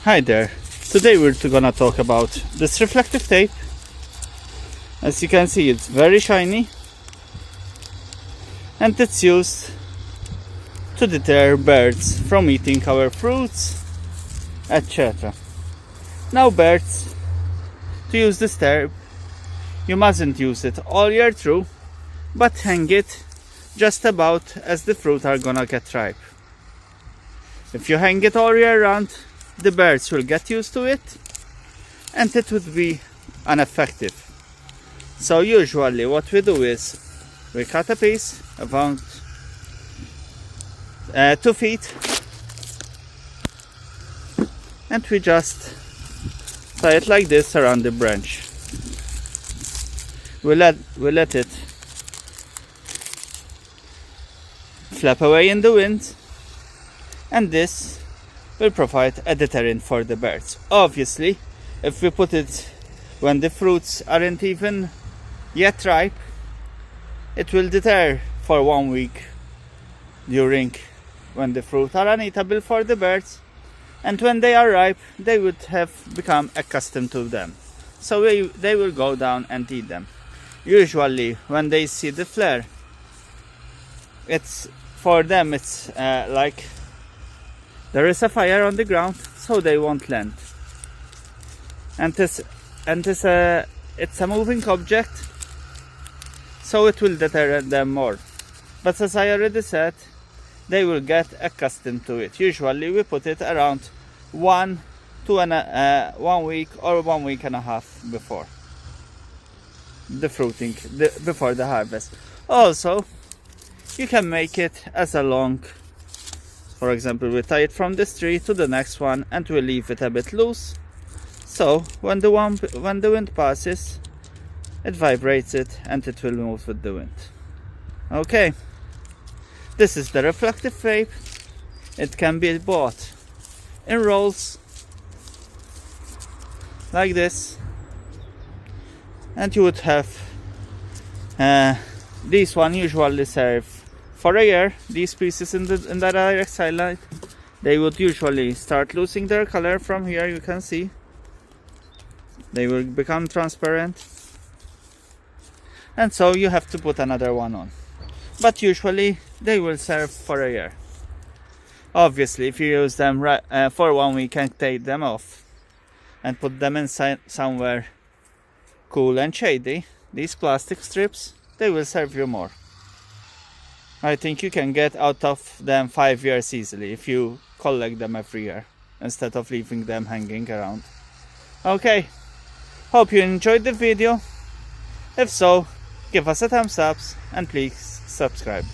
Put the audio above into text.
Hi there. Today we're gonna talk about this reflective tape. As you can see, it's very shiny and it's used to deter birds from eating our fruits, etc. Now birds, to use this tape, you mustn't use it all year through, but hang it just about as the fruit are gonna get ripe. If you hang it all year round, the birds will get used to it and it would be ineffective. So usually what we do is we cut a piece about 2 feet and we just tie it like this around the branch. We let it flap away in the wind, and this will provide a deterrent for the birds. Obviously, if we put it when the fruits aren't even yet ripe, it will deter for 1 week during when the fruit are uneatable for the birds, and when they are ripe they would have become accustomed to them, so they will go down and eat them. Usually when they see the flare, it's for them it's like there is a fire on the ground, so they won't land. And it's a moving object, so it will deter them more. But as I already said, they will get accustomed to it. Usually we put it around 1 week or 1 week and a half before the fruiting, before the harvest. Also, you can make it as a long, for example, we tie it from this tree to the next one and we leave it a bit loose, so when the wind passes, it vibrates it and it will move with the wind. Okay, this is the reflective tape. It can be bought in rolls like this, and you would have these one usually serve for a year. These pieces in the direct sunlight, they would usually start losing their color. From here you can see they will become transparent, and so you have to put another one on, but usually they will serve for a year. Obviously, if you use them for 1 week and take them off and put them inside somewhere cool and shady, these plastic strips, they will serve you more. I think you can get out of them 5 years easily if you collect them every year instead of leaving them hanging around. Okay, hope you enjoyed the video. If so, give us a thumbs up and please subscribe.